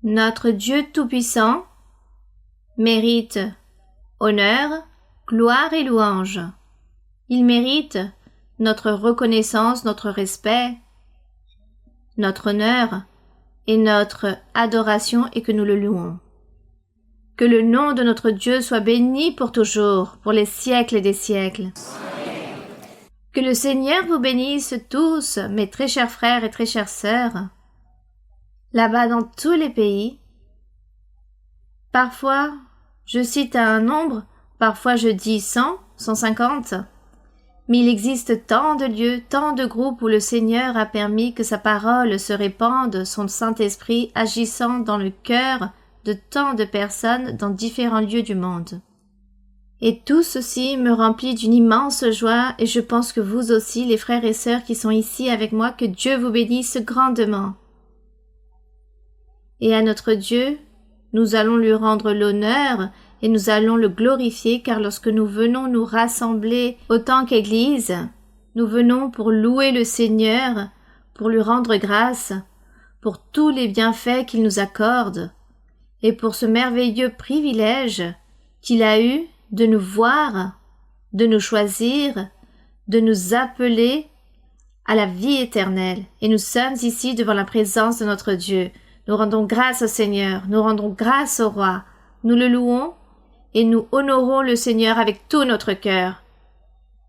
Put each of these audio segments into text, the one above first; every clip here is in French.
Notre Dieu Tout-Puissant mérite honneur, gloire et louange. Il mérite notre reconnaissance, notre respect, notre honneur et notre adoration et que nous le louons. Que le nom de notre Dieu soit béni pour toujours, pour les siècles et des siècles. Que le Seigneur vous bénisse tous, mes très chers frères et très chères sœurs, là-bas dans tous les pays. Parfois, je cite un nombre, parfois je dis 100, 150, mais il existe tant de lieux, tant de groupes où le Seigneur a permis que sa parole se répande, son Saint-Esprit agissant dans le cœur de tant de personnes dans différents lieux du monde. Et tout ceci me remplit d'une immense joie et je pense que vous aussi, les frères et sœurs qui sont ici avec moi, que Dieu vous bénisse grandement. Et à notre Dieu, nous allons lui rendre l'honneur et nous allons le glorifier car lorsque nous venons nous rassembler autant qu'Église, nous venons pour louer le Seigneur, pour lui rendre grâce, pour tous les bienfaits qu'il nous accorde et pour ce merveilleux privilège qu'il a eu de nous voir, de nous choisir, de nous appeler à la vie éternelle. Et nous sommes ici devant la présence de notre Dieu. Nous rendons grâce au Seigneur, nous rendons grâce au Roi, nous le louons et nous honorons le Seigneur avec tout notre cœur.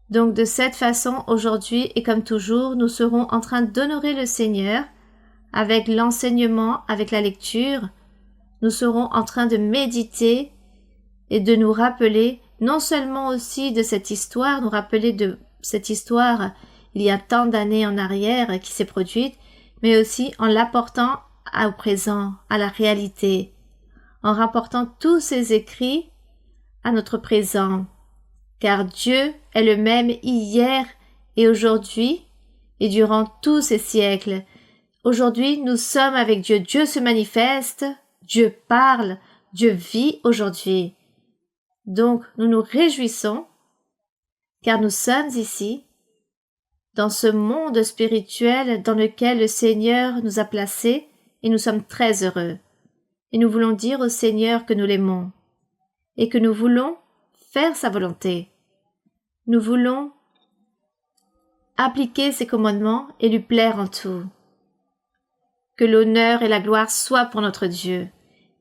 Donc de cette façon, aujourd'hui et comme toujours, nous serons en train d'honorer le Seigneur avec l'enseignement, avec la lecture. Nous serons en train de méditer et de nous rappeler non seulement aussi de cette histoire, nous rappeler de cette histoire il y a tant d'années en arrière qui s'est produite, mais aussi en l'apportant au présent, à la réalité, en rapportant tous ces écrits à notre présent, car Dieu est le même hier et aujourd'hui et durant tous ces siècles. Aujourd'hui, nous sommes avec Dieu. Dieu se manifeste, Dieu parle, Dieu vit aujourd'hui. Donc, nous nous réjouissons, car nous sommes ici, dans ce monde spirituel dans lequel le Seigneur nous a placés, et nous sommes très heureux. Et nous voulons dire au Seigneur que nous l'aimons, et que nous voulons faire sa volonté. Nous voulons appliquer ses commandements et lui plaire en tout. Que l'honneur et la gloire soient pour notre Dieu.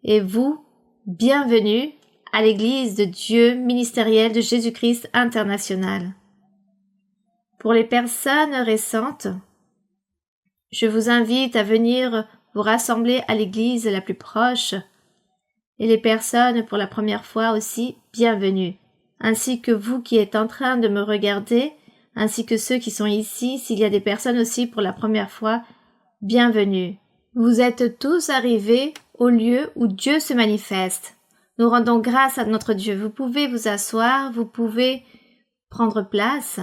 Et vous, bienvenue à l'Église de Dieu ministérielle de Jésus-Christ international. Pour les personnes récentes, je vous invite à venir vous rassembler à l'église la plus proche et les personnes pour la première fois aussi, bienvenue, ainsi que vous qui êtes en train de me regarder, ainsi que ceux qui sont ici, s'il y a des personnes aussi pour la première fois, bienvenue. Vous êtes tous arrivés au lieu où Dieu se manifeste. Nous rendons grâce à notre Dieu. Vous pouvez vous asseoir, vous pouvez prendre place,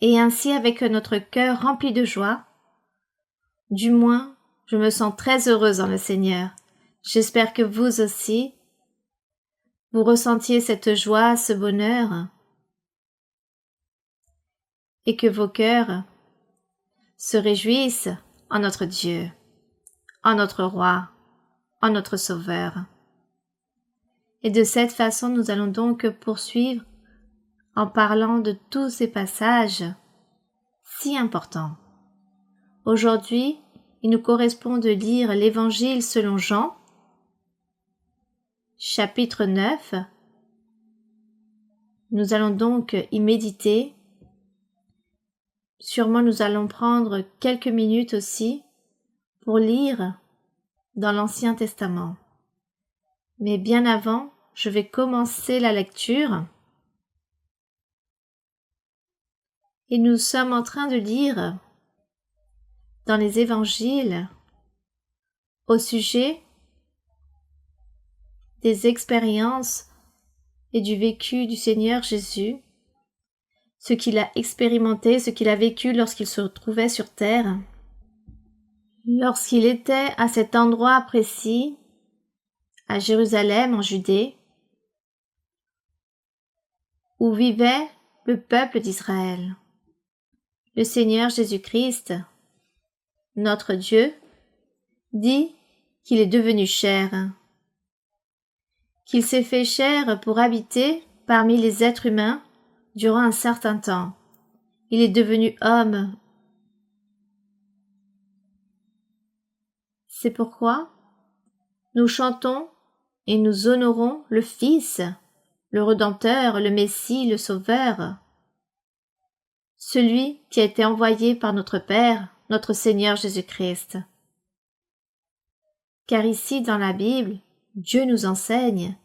et ainsi avec notre cœur rempli de joie, du moins, je me sens très heureuse dans le Seigneur. J'espère que vous aussi, vous ressentiez cette joie, ce bonheur, et que vos cœurs se réjouissent en notre Dieu, en notre Roi, en notre Sauveur. Et de cette façon, nous allons donc poursuivre en parlant de tous ces passages si importants. Aujourd'hui, il nous correspond de lire l'Évangile selon Jean, chapitre 9. Nous allons donc y méditer. Sûrement nous allons prendre quelques minutes aussi pour lire dans l'Ancien Testament. Mais bien avant, je vais commencer la lecture. Et nous sommes en train de lire dans les évangiles au sujet des expériences et du vécu du Seigneur Jésus, ce qu'il a expérimenté, ce qu'il a vécu lorsqu'il se trouvait sur terre, lorsqu'il était à cet endroit précis, à Jérusalem, en Judée, où vivait le peuple d'Israël. Le Seigneur Jésus-Christ, notre Dieu, dit qu'il est devenu chair, qu'il s'est fait chair pour habiter parmi les êtres humains durant un certain temps. Il est devenu homme. C'est pourquoi nous chantons et nous honorons le Fils, le Rédempteur, le Messie, le Sauveur, celui qui a été envoyé par notre Père, notre Seigneur Jésus-Christ. Car ici, dans la Bible, Dieu nous enseigne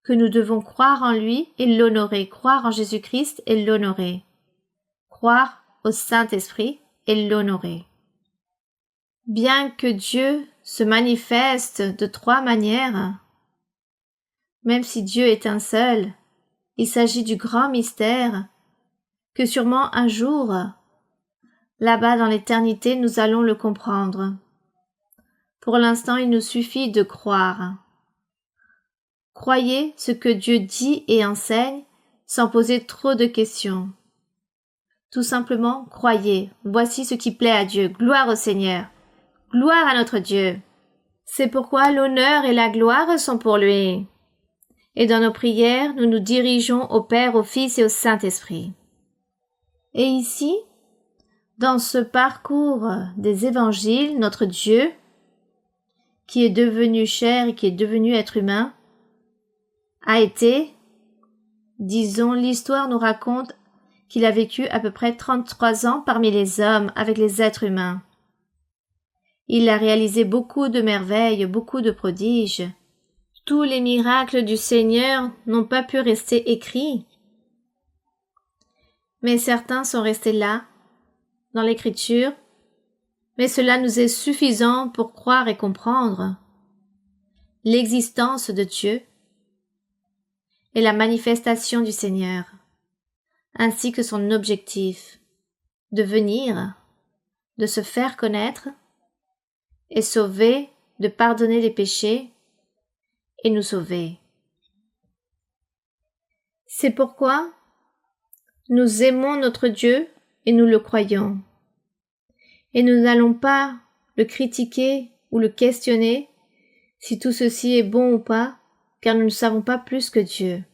que nous devons croire en lui et l'honorer, croire en Jésus-Christ et l'honorer, croire au Saint-Esprit et l'honorer. Bien que Dieu se manifeste de 3 manières, même si Dieu est un seul, il s'agit du grand mystère que sûrement un jour, là-bas dans l'éternité, nous allons le comprendre. Pour l'instant, il nous suffit de croire. Croyez ce que Dieu dit et enseigne sans poser trop de questions. Tout simplement, croyez. Voici ce qui plaît à Dieu. Gloire au Seigneur. Gloire à notre Dieu. C'est pourquoi l'honneur et la gloire sont pour lui. Et dans nos prières, nous nous dirigeons au Père, au Fils et au Saint-Esprit. Et ici, dans ce parcours des évangiles, notre Dieu, qui est devenu chair et qui est devenu être humain, a été, disons, l'histoire nous raconte qu'il a vécu à peu près 33 ans parmi les hommes avec les êtres humains. Il a réalisé beaucoup de merveilles, beaucoup de prodiges. Tous les miracles du Seigneur n'ont pas pu rester écrits, mais certains sont restés là, dans l'Écriture, mais cela nous est suffisant pour croire et comprendre l'existence de Dieu et la manifestation du Seigneur, ainsi que son objectif, de venir, de se faire connaître et sauver, de pardonner les péchés et nous sauver. C'est pourquoi nous aimons notre Dieu et nous le croyons. Et nous n'allons pas le critiquer ou le questionner si tout ceci est bon ou pas, car nous ne savons pas plus que Dieu.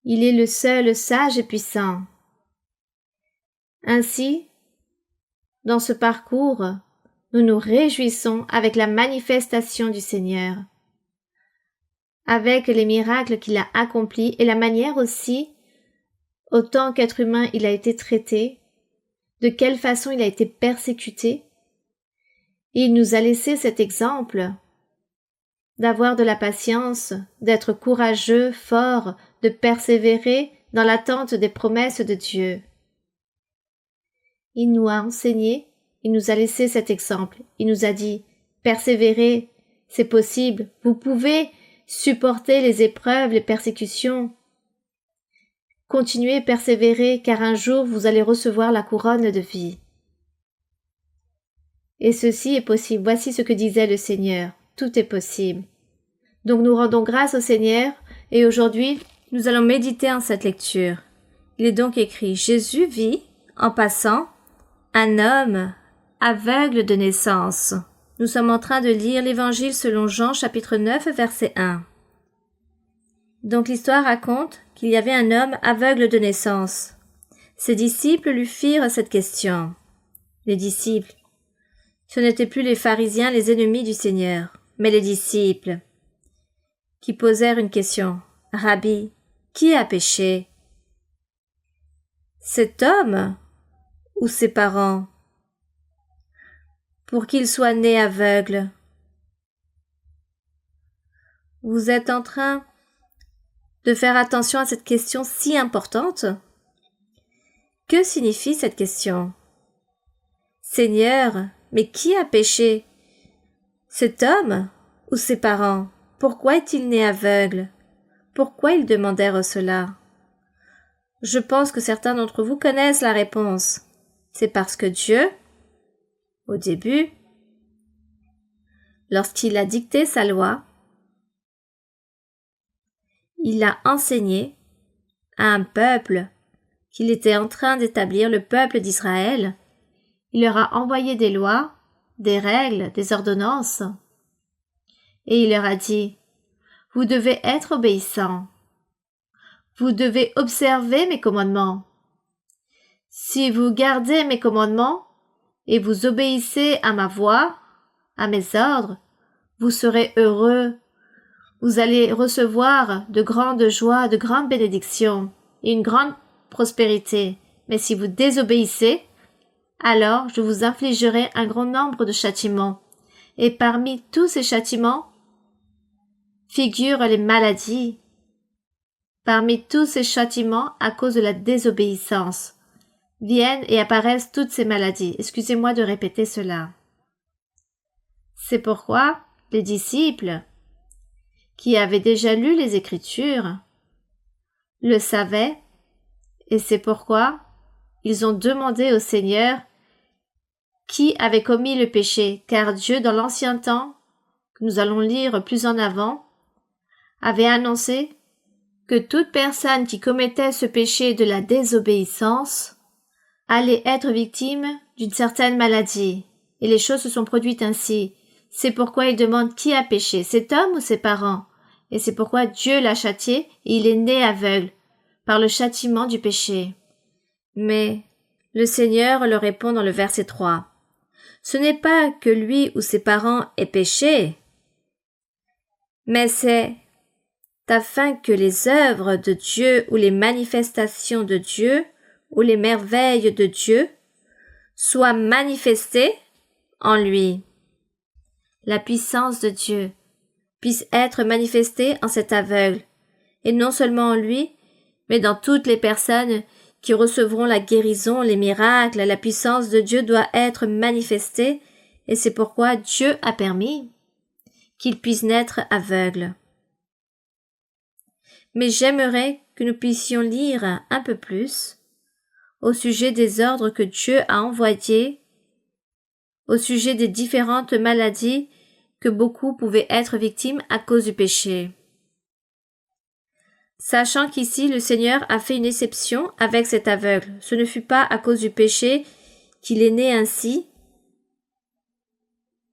Il est le seul sage et puissant. Ainsi, dans ce parcours, nous nous réjouissons avec la manifestation du Seigneur, avec les miracles qu'il a accomplis et la manière aussi, autant qu'être humain, il a été traité, de quelle façon il a été persécuté. Il nous a laissé cet exemple d'avoir de la patience, d'être courageux, fort, de persévérer dans l'attente des promesses de Dieu. Il nous a enseigné, il nous a laissé cet exemple. Il nous a dit, persévérez, c'est possible, vous pouvez supporter les épreuves, les persécutions. Continuez, persévérez, car un jour vous allez recevoir la couronne de vie. Et ceci est possible. Voici ce que disait le Seigneur. Tout est possible. Donc nous rendons grâce au Seigneur et aujourd'hui nous allons méditer en cette lecture. Il est donc écrit, Jésus vit, en passant, un homme aveugle de naissance. Nous sommes en train de lire l'Évangile selon Jean, chapitre 9, verset 1. Donc l'histoire raconte qu'il y avait un homme aveugle de naissance. Ses disciples lui firent cette question. Les disciples, ce n'étaient plus les pharisiens, les ennemis du Seigneur, mais les disciples, qui posèrent une question. Rabbi, qui a péché? Cet homme ou ses parents, pour qu'il soit né aveugle? Vous êtes en train de faire attention à cette question si importante? Que signifie cette question? Seigneur, mais qui a péché? Cet homme ou ses parents? Pourquoi est-il né aveugle? Pourquoi ils demandèrent cela? Je pense que certains d'entre vous connaissent la réponse. C'est parce que Dieu, au début, lorsqu'il a dicté sa loi, il a enseigné à un peuple qu'il était en train d'établir, le peuple d'Israël. Il leur a envoyé des lois, des règles, des ordonnances. Et il leur a dit, « Vous devez être obéissants. Vous devez observer mes commandements. Si vous gardez mes commandements et vous obéissez à ma voix, à mes ordres, vous serez heureux. Vous allez recevoir de grandes joies, de grandes bénédictions et une grande prospérité. Mais si vous désobéissez, alors je vous infligerai un grand nombre de châtiments. Et parmi tous ces châtiments figurent les maladies. Parmi tous ces châtiments, à cause de la désobéissance, viennent et apparaissent toutes ces maladies. Excusez-moi de répéter cela. C'est pourquoi les disciples, qui avaient déjà lu les Écritures, le savaient, et c'est pourquoi ils ont demandé au Seigneur qui avait commis le péché, car Dieu, dans l'ancien temps, que nous allons lire plus en avant, avait annoncé que toute personne qui commettait ce péché de la désobéissance allait être victime d'une certaine maladie. Et les choses se sont produites ainsi. C'est pourquoi il demande qui a péché, cet homme ou ses parents. Et c'est pourquoi Dieu l'a châtié et il est né aveugle, par le châtiment du péché. Mais le Seigneur leur répond dans le verset 3. Ce n'est pas que lui ou ses parents aient péché, mais c'est afin que les œuvres de Dieu ou les manifestations de Dieu ou les merveilles de Dieu soient manifestées en lui. La puissance de Dieu puisse être manifestée en cet aveugle, et non seulement en lui, mais dans toutes les personnes qui recevront la guérison, les miracles. La puissance de Dieu doit être manifestée, et c'est pourquoi Dieu a permis qu'il puisse naître aveugle. Mais j'aimerais que nous puissions lire un peu plus au sujet des ordres que Dieu a envoyés, au sujet des différentes maladies que beaucoup pouvaient être victimes à cause du péché. Sachant qu'ici le Seigneur a fait une exception avec cet aveugle. Ce ne fut pas à cause du péché qu'il est né ainsi,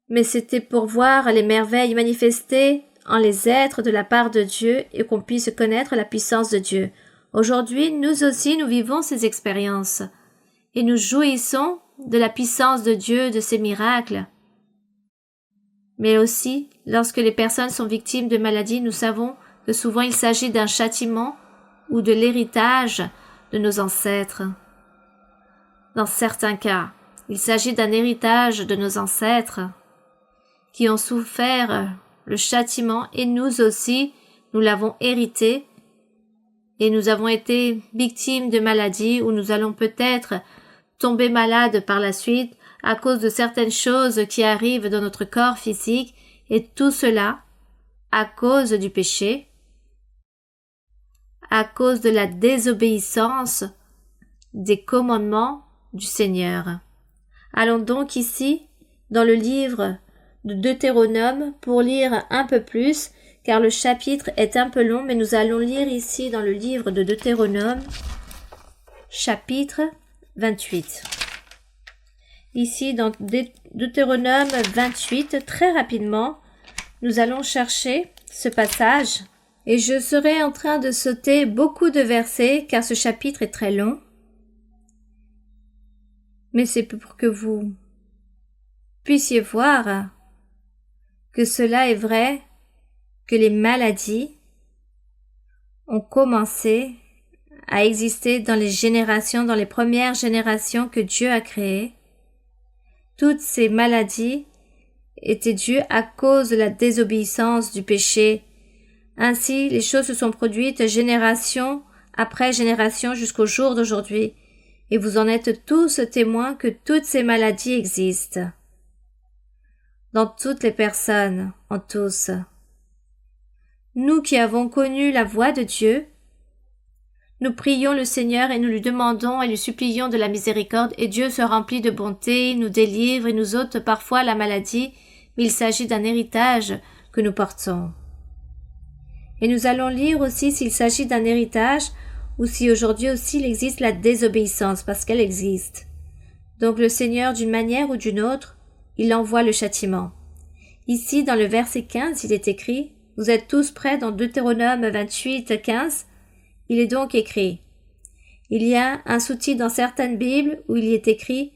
mais c'était pour voir les merveilles manifestées en les êtres de la part de Dieu et qu'on puisse connaître la puissance de Dieu. Aujourd'hui, nous aussi, nous vivons ces expériences et nous jouissons de la puissance de Dieu, de ses miracles. Mais aussi, lorsque les personnes sont victimes de maladies, nous savons que souvent il s'agit d'un châtiment ou de l'héritage de nos ancêtres. Dans certains cas, il s'agit d'un héritage de nos ancêtres qui ont souffert le châtiment et nous aussi, nous l'avons hérité et nous avons été victimes de maladies où nous allons peut-être tomber malades par la suite à cause de certaines choses qui arrivent dans notre corps physique et tout cela à cause du péché, à cause de la désobéissance des commandements du Seigneur. Allons donc ici dans le livre de Deutéronome pour lire un peu plus, car le chapitre est un peu long, mais nous allons lire ici dans le livre de Deutéronome, chapitre 28. Ici dans Deutéronome 28, très rapidement, nous allons chercher ce passage et je serai en train de sauter beaucoup de versets car ce chapitre est très long. Mais c'est pour que vous puissiez voir que cela est vrai, que les maladies ont commencé à exister dans les générations, dans les premières générations que Dieu a créées. Toutes ces maladies étaient dues à cause de la désobéissance du péché. Ainsi, les choses se sont produites génération après génération jusqu'au jour d'aujourd'hui. Et vous en êtes tous témoins que toutes ces maladies existent. Dans toutes les personnes, en tous. Nous qui avons connu la voix de Dieu, nous prions le Seigneur et nous lui demandons et lui supplions de la miséricorde et Dieu se remplit de bonté, nous délivre et nous ôte parfois la maladie, mais il s'agit d'un héritage que nous portons. Et nous allons lire aussi s'il s'agit d'un héritage ou si aujourd'hui aussi il existe la désobéissance, parce qu'elle existe. Donc le Seigneur, d'une manière ou d'une autre, il envoie le châtiment. Ici, dans le verset 15, il est écrit, vous êtes tous prêts dans Deutéronome 28, 15, il est donc écrit. Il y a un sous-titre dans certaines Bibles où il y est écrit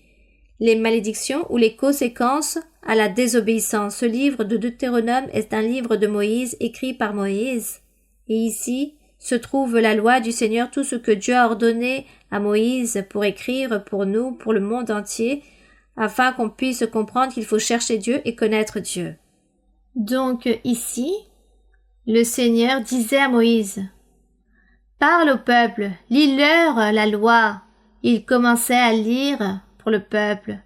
les malédictions ou les conséquences à la désobéissance. Ce livre de Deutéronome est un livre de Moïse écrit par Moïse. Et ici se trouve la loi du Seigneur, tout ce que Dieu a ordonné à Moïse pour écrire pour nous, pour le monde entier, afin qu'on puisse comprendre qu'il faut chercher Dieu et connaître Dieu. Donc ici, le Seigneur disait à Moïse, « Parle au peuple, lis-leur la loi. » Il commençait à lire pour le peuple.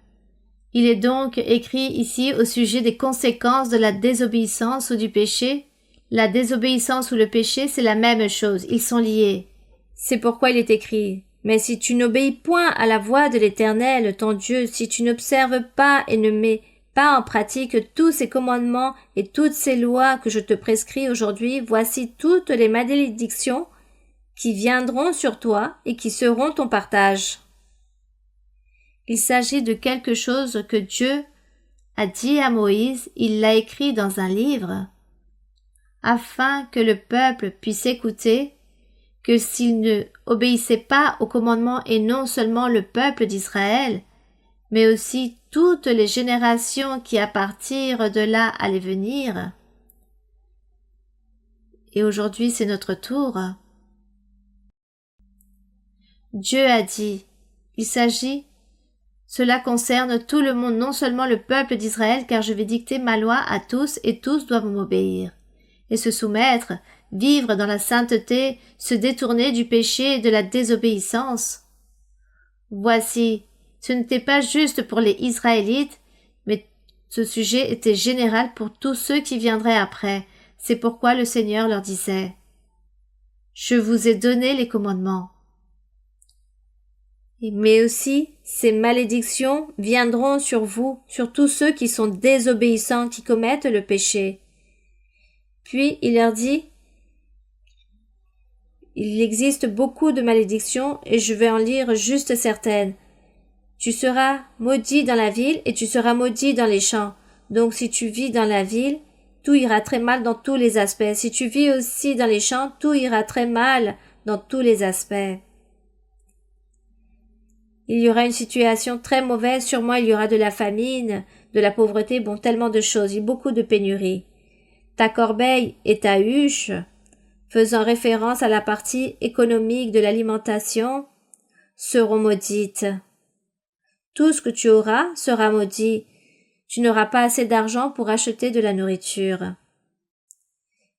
Il est donc écrit ici au sujet des conséquences de la désobéissance ou du péché. La désobéissance ou le péché, c'est la même chose, ils sont liés. C'est pourquoi il est écrit, « Mais si tu n'obéis point à la voix de l'Éternel, ton Dieu, si tu n'observes pas et ne mets pas en pratique tous ces commandements et toutes ces lois que je te prescris aujourd'hui, voici toutes les malédictions qui viendront sur toi et qui seront ton partage. » Il s'agit de quelque chose que Dieu a dit à Moïse, il l'a écrit dans un livre, afin que le peuple puisse écouter, que s'il ne obéissait pas aux commandements et non seulement le peuple d'Israël, mais aussi toutes les générations qui à partir de là allaient venir. Et aujourd'hui c'est notre tour. Dieu a dit, cela concerne tout le monde, non seulement le peuple d'Israël, car je vais dicter ma loi à tous et tous doivent m'obéir. Et se soumettre, vivre dans la sainteté, se détourner du péché et de la désobéissance. Voici, ce n'était pas juste pour les Israélites, mais ce sujet était général pour tous ceux qui viendraient après. C'est pourquoi le Seigneur leur disait, « Je vous ai donné les commandements. » Mais aussi, ces malédictions viendront sur vous, sur tous ceux qui sont désobéissants, qui commettent le péché. Puis il leur dit, il existe beaucoup de malédictions et je vais en lire juste certaines. Tu seras maudit dans la ville et tu seras maudit dans les champs. Donc si tu vis dans la ville, tout ira très mal dans tous les aspects. Si tu vis aussi dans les champs, tout ira très mal dans tous les aspects. Il y aura une situation très mauvaise, sûrement il y aura de la famine, de la pauvreté, bon, tellement de choses, il y a beaucoup de pénuries. Ta corbeille et ta huche, faisant référence à la partie économique de l'alimentation, seront maudites. Tout ce que tu auras sera maudit. Tu n'auras pas assez d'argent pour acheter de la nourriture.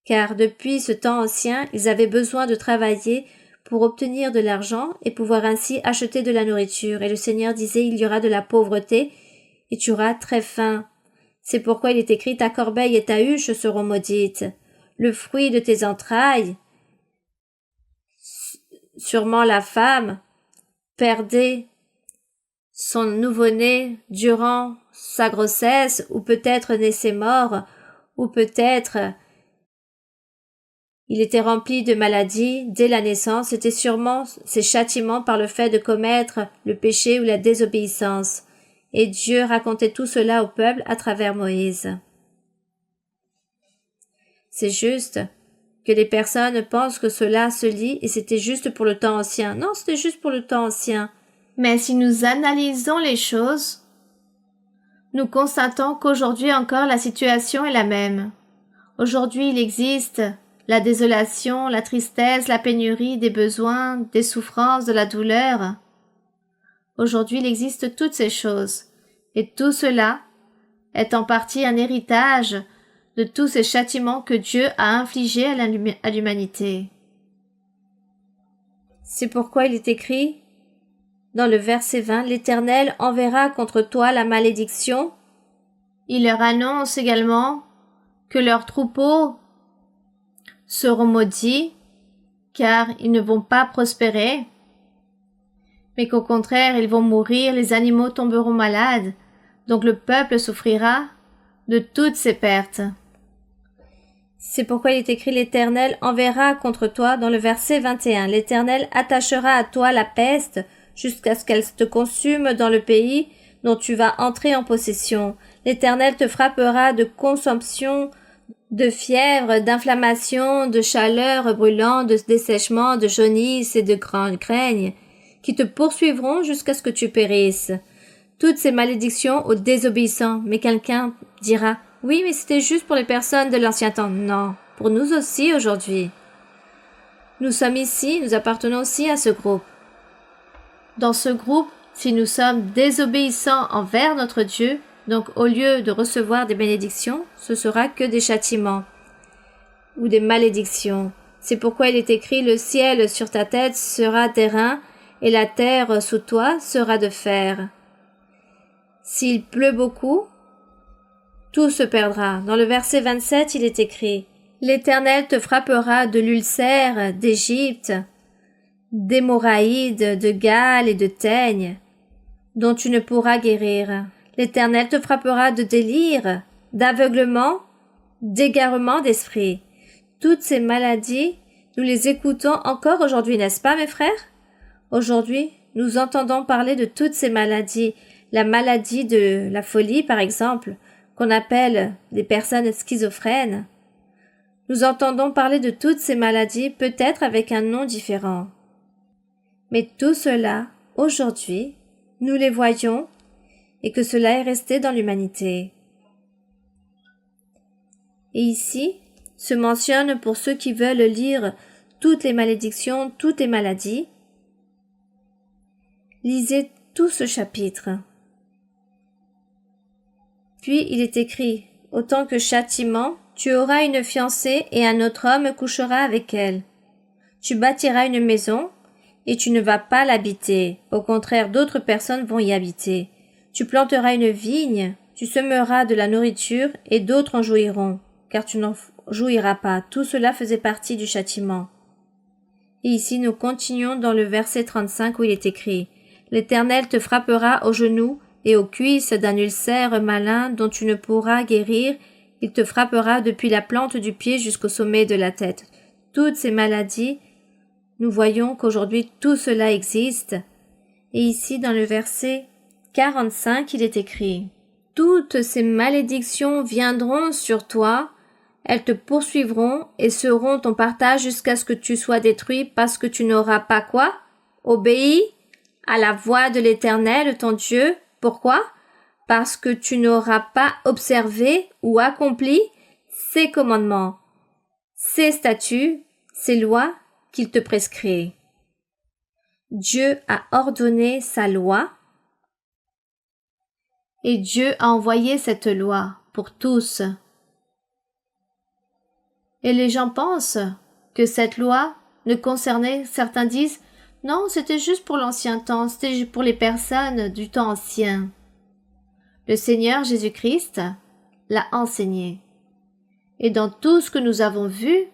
Car depuis ce temps ancien, ils avaient besoin de travailler pour obtenir de l'argent et pouvoir ainsi acheter de la nourriture. Et le Seigneur disait, il y aura de la pauvreté et tu auras très faim. C'est pourquoi il est écrit, ta corbeille et ta huche seront maudites. Le fruit de tes entrailles, sûrement la femme, perdait son nouveau-né durant sa grossesse, ou peut-être naissait mort, ou peut-être il était rempli de maladies dès la naissance, c'était sûrement ses châtiments par le fait de commettre le péché ou la désobéissance. Et Dieu racontait tout cela au peuple à travers Moïse. C'est juste que les personnes pensent que cela se lit et c'était juste pour le temps ancien. Non, c'était juste pour le temps ancien. Mais si nous analysons les choses, nous constatons qu'aujourd'hui encore la situation est la même. Aujourd'hui, il existe la désolation, la tristesse, la pénurie, des besoins, des souffrances, de la douleur. Aujourd'hui, il existe toutes ces choses, et tout cela est en partie un héritage de tous ces châtiments que Dieu a infligés à l'humanité. C'est pourquoi il est écrit dans le verset 20, « L'Éternel enverra contre toi la malédiction. » Il leur annonce également que leurs troupeaux seront maudits, car ils ne vont pas prospérer, mais qu'au contraire, ils vont mourir, les animaux tomberont malades, donc le peuple souffrira de toutes ces pertes. C'est pourquoi il est écrit, l'Éternel enverra contre toi, dans le verset 21, l'Éternel attachera à toi la peste jusqu'à ce qu'elle te consume dans le pays dont tu vas entrer en possession. L'Éternel te frappera de consomption, de fièvre, d'inflammation, de chaleur brûlante, de dessèchement, de jaunisse et de grandes craignes, qui te poursuivront jusqu'à ce que tu périsses. Toutes ces malédictions aux désobéissants. Mais quelqu'un dira, oui, mais c'était juste pour les personnes de l'ancien temps. Non, pour nous aussi aujourd'hui. Nous sommes ici, nous appartenons aussi à ce groupe. Dans ce groupe, si nous sommes désobéissants envers notre Dieu, donc au lieu de recevoir des bénédictions, ce sera que des châtiments ou des malédictions. C'est pourquoi il est écrit, le ciel sur ta tête sera d'airain et la terre sous toi sera de fer. S'il pleut beaucoup, tout se perdra. Dans le verset 27, il est écrit, l'Éternel te frappera de l'ulcère d'Égypte, d'hémorraïdes, de gale et de teigne, dont tu ne pourras guérir. L'Éternel te frappera de délire, d'aveuglement, d'égarement d'esprit. Toutes ces maladies, nous les écoutons encore aujourd'hui, n'est-ce pas, mes frères? Aujourd'hui, nous entendons parler de toutes ces maladies. La maladie de la folie, par exemple, qu'on appelle des personnes schizophrènes. Nous entendons parler de toutes ces maladies, peut-être avec un nom différent. Mais tout cela, aujourd'hui, nous les voyons et que cela est resté dans l'humanité. Et ici, se mentionne pour ceux qui veulent lire toutes les malédictions, toutes les maladies. Lisez tout ce chapitre. Puis il est écrit, autant que châtiment, tu auras une fiancée et un autre homme couchera avec elle. Tu bâtiras une maison et tu ne vas pas l'habiter. Au contraire, d'autres personnes vont y habiter. Tu planteras une vigne, tu semeras de la nourriture et d'autres en jouiront, car tu n'en jouiras pas. Tout cela faisait partie du châtiment. Et ici, nous continuons dans le verset 35 où il est écrit, l'Éternel te frappera aux genoux et aux cuisses d'un ulcère malin dont tu ne pourras guérir. Il te frappera depuis la plante du pied jusqu'au sommet de la tête. Toutes ces maladies, nous voyons qu'aujourd'hui tout cela existe. Et ici, dans le verset 45, il est écrit, toutes ces malédictions viendront sur toi, elles te poursuivront et seront ton partage jusqu'à ce que tu sois détruit parce que tu n'auras pas quoi? Obéi à la voix de l'Éternel, ton Dieu. Pourquoi? Parce que tu n'auras pas observé ou accompli ses commandements, ses statuts, ses lois qu'il te prescrit. Dieu a ordonné sa loi et Dieu a envoyé cette loi pour tous. Et les gens pensent que cette loi ne concernait, certains disent, non, c'était juste pour l'ancien temps, c'était pour les personnes du temps ancien. Le Seigneur Jésus-Christ l'a enseigné. Et dans tout ce que nous avons vu,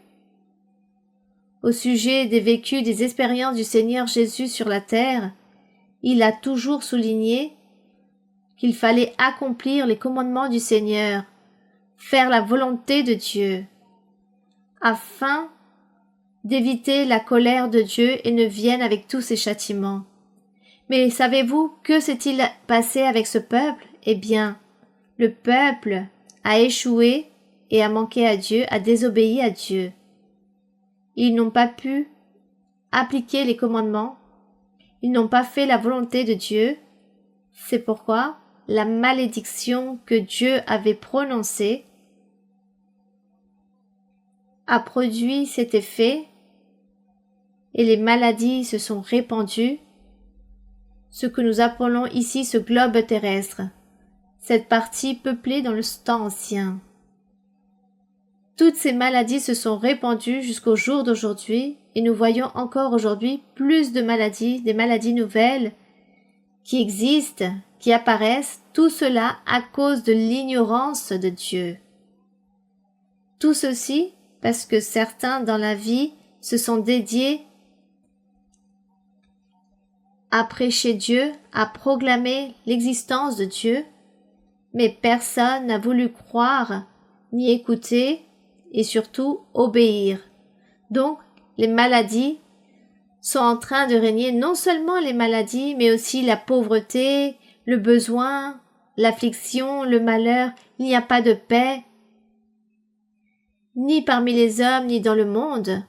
au sujet des vécus, des expériences du Seigneur Jésus sur la terre, il a toujours souligné qu'il fallait accomplir les commandements du Seigneur, faire la volonté de Dieu, afin d'éviter la colère de Dieu et ne vienne avec tous ses châtiments. Mais savez-vous que s'est-il passé avec ce peuple? Eh bien, le peuple a échoué et a manqué à Dieu, a désobéi à Dieu. Ils n'ont pas pu appliquer les commandements, ils n'ont pas fait la volonté de Dieu. C'est pourquoi la malédiction que Dieu avait prononcée a produit cet effet et les maladies se sont répandues, ce que nous appelons ici ce globe terrestre, cette partie peuplée dans le temps ancien. Toutes ces maladies se sont répandues jusqu'au jour d'aujourd'hui et nous voyons encore aujourd'hui plus de maladies, des maladies nouvelles qui existent, qui apparaissent, tout cela à cause de l'ignorance de Dieu. Tout ceci parce que certains dans la vie se sont dédiés à prêcher Dieu, à proclamer l'existence de Dieu, mais personne n'a voulu croire ni écouter et surtout obéir. Donc, les maladies sont en train de régner, non seulement les maladies, mais aussi la pauvreté, le besoin, l'affliction, le malheur, il n'y a pas de paix, ni parmi les hommes, ni dans le monde,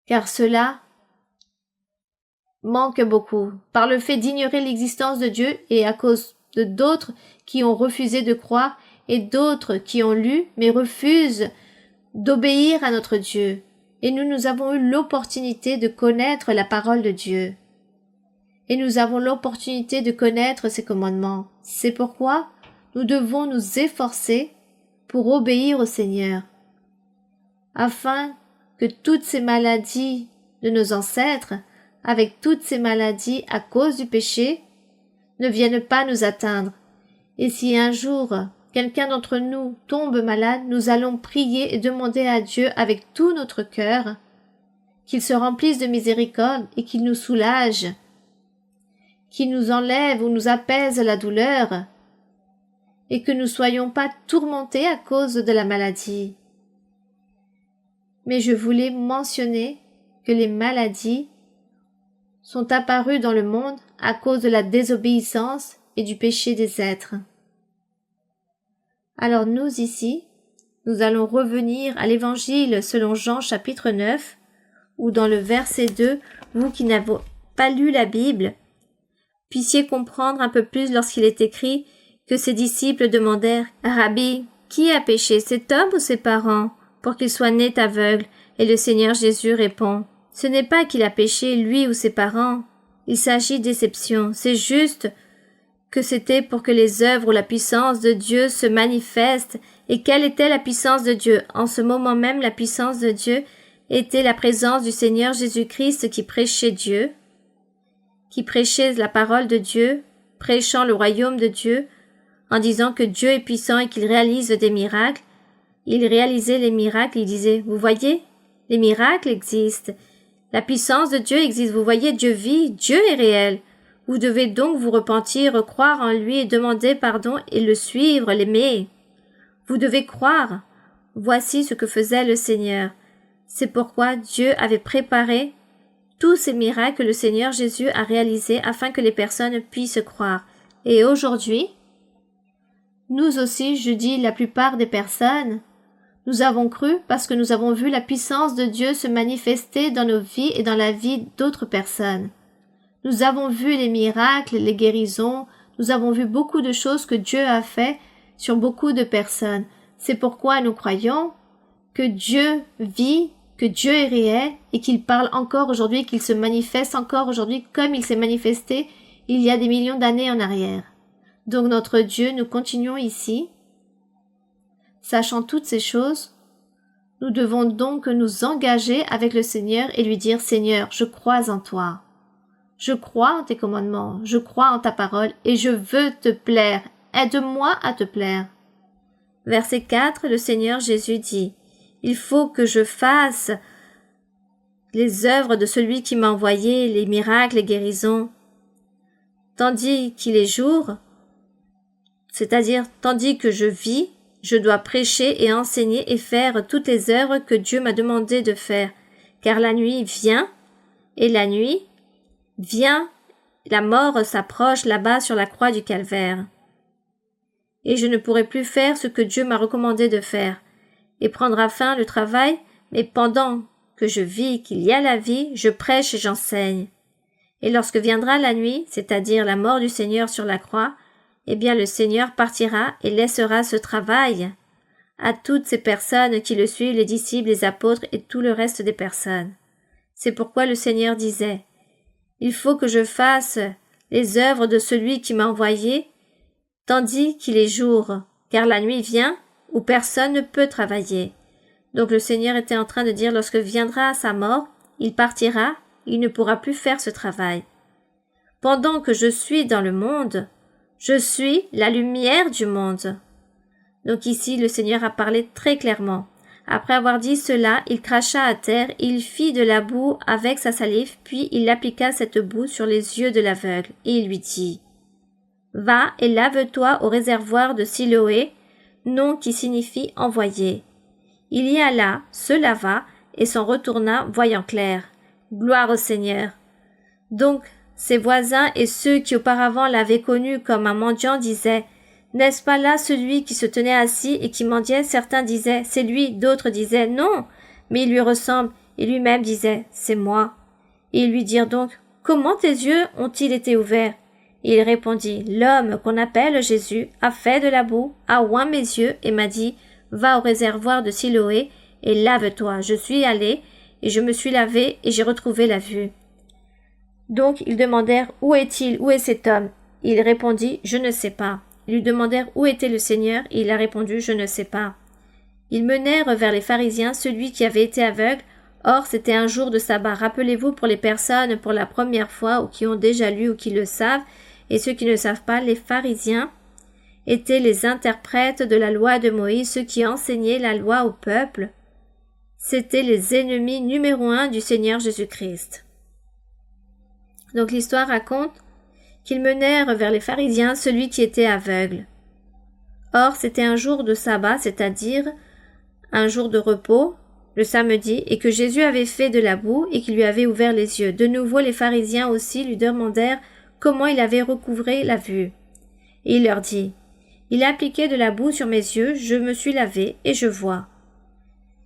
car cela manque beaucoup, par le fait d'ignorer l'existence de Dieu et à cause de d'autres qui ont refusé de croire et d'autres qui ont lu mais refusent d'obéir à notre Dieu. Et nous avons eu l'opportunité de connaître la parole de Dieu. Et nous avons l'opportunité de connaître ses commandements. C'est pourquoi nous devons nous efforcer pour obéir au Seigneur, afin que toutes ces maladies de nos ancêtres, avec toutes ces maladies à cause du péché, ne viennent pas nous atteindre. Et si un jour quelqu'un d'entre nous tombe malade, nous allons prier et demander à Dieu avec tout notre cœur qu'il se remplisse de miséricorde et qu'il nous soulage, qu'il nous enlève ou nous apaise la douleur et que nous ne soyons pas tourmentés à cause de la maladie. Mais je voulais mentionner que les maladies sont apparues dans le monde à cause de la désobéissance et du péché des êtres. Alors nous ici, nous allons revenir à l'Évangile selon Jean chapitre 9, où dans le verset 2, vous qui n'avez pas lu la Bible, puissiez comprendre un peu plus lorsqu'il est écrit que ses disciples demandèrent « Rabbi, qui a péché, cet homme ou ses parents, pour qu'il soit né aveugle ?» Et le Seigneur Jésus répond « Ce n'est pas qu'il a péché, lui ou ses parents. Il s'agit d'exception. C'est juste que c'était pour que les œuvres ou la puissance de Dieu se manifestent. Et quelle était la puissance de Dieu? En ce moment même, la puissance de Dieu était la présence du Seigneur Jésus-Christ qui prêchait Dieu, qui prêchait la parole de Dieu, prêchant le royaume de Dieu, en disant que Dieu est puissant et qu'il réalise des miracles. Il réalisait les miracles, il disait, vous voyez, les miracles existent. La puissance de Dieu existe, vous voyez, Dieu vit, Dieu est réel. Vous devez donc vous repentir, croire en lui et demander pardon et le suivre, l'aimer. Vous devez croire. Voici ce que faisait le Seigneur. C'est pourquoi Dieu avait préparé tous ces miracles que le Seigneur Jésus a réalisés afin que les personnes puissent croire. Et aujourd'hui, nous aussi, je dis la plupart des personnes, nous avons cru parce que nous avons vu la puissance de Dieu se manifester dans nos vies et dans la vie d'autres personnes. Nous avons vu les miracles, les guérisons, nous avons vu beaucoup de choses que Dieu a fait sur beaucoup de personnes. C'est pourquoi nous croyons que Dieu vit, que Dieu est réel et qu'il parle encore aujourd'hui, qu'il se manifeste encore aujourd'hui comme il s'est manifesté il y a des millions d'années en arrière. Donc notre Dieu, nous continuons ici. Sachant toutes ces choses, nous devons donc nous engager avec le Seigneur et lui dire « Seigneur, je crois en toi. Je crois en tes commandements, je crois en ta parole et je veux te plaire. Aide-moi à te plaire. » Verset 4, le Seigneur Jésus dit « Il faut que je fasse les œuvres de celui qui m'a envoyé, les miracles, les guérisons. Tandis qu'il est jour, c'est-à-dire tandis que je vis, je dois prêcher et enseigner et faire toutes les œuvres que Dieu m'a demandé de faire, car la nuit vient, et la nuit vient, la mort s'approche là-bas sur la croix du calvaire. Et je ne pourrai plus faire ce que Dieu m'a recommandé de faire, et prendra fin le travail, mais pendant que je vis qu'il y a la vie, je prêche et j'enseigne. Et lorsque viendra la nuit, c'est-à-dire la mort du Seigneur sur la croix, eh bien le Seigneur partira et laissera ce travail à toutes ces personnes qui le suivent, les disciples, les apôtres et tout le reste des personnes. C'est pourquoi le Seigneur disait « Il faut que je fasse les œuvres de celui qui m'a envoyé, tandis qu'il est jour, car la nuit vient où personne ne peut travailler. » Donc le Seigneur était en train de dire lorsque viendra sa mort, il partira, il ne pourra plus faire ce travail. Pendant que je suis dans le monde, je suis la lumière du monde. Donc ici, le Seigneur a parlé très clairement. Après avoir dit cela, il cracha à terre, il fit de la boue avec sa salive, puis il appliqua cette boue sur les yeux de l'aveugle, et il lui dit « Va et lave-toi au réservoir de Siloé, nom qui signifie envoyé. » Il y alla, se lava, et s'en retourna, voyant clair. Gloire au Seigneur. Donc, ses voisins et ceux qui auparavant l'avaient connu comme un mendiant disaient N'est-ce pas là celui qui se tenait assis et qui mendiait? Certains disaient, c'est lui, d'autres disaient, non, mais il lui ressemble, et lui-même disait, c'est moi. Et ils lui dirent donc, comment tes yeux ont-ils été ouverts? Et il répondit, l'homme qu'on appelle Jésus a fait de la boue, a oint mes yeux et m'a dit, va au réservoir de Siloé et lave-toi. Je suis allé et je me suis lavé et j'ai retrouvé la vue. Donc ils demandèrent, où est-il, où est cet homme? Et il répondit, je ne sais pas. Ils lui demandèrent où était le Seigneur, et il a répondu, je ne sais pas. Ils menèrent vers les pharisiens celui qui avait été aveugle. Or, c'était un jour de sabbat. Rappelez-vous pour les personnes pour la première fois, ou qui ont déjà lu, ou qui le savent, et ceux qui ne le savent pas, les pharisiens étaient les interprètes de la loi de Moïse, ceux qui enseignaient la loi au peuple. C'étaient les ennemis numéro 1 du Seigneur Jésus-Christ. Donc l'histoire raconte qu'ils menèrent vers les pharisiens celui qui était aveugle. Or, c'était un jour de sabbat, c'est-à-dire un jour de repos, le samedi, et que Jésus avait fait de la boue et qu'il lui avait ouvert les yeux. De nouveau, les pharisiens aussi lui demandèrent comment il avait recouvré la vue. Et il leur dit, « Il a appliqué de la boue sur mes yeux, je me suis lavé et je vois. »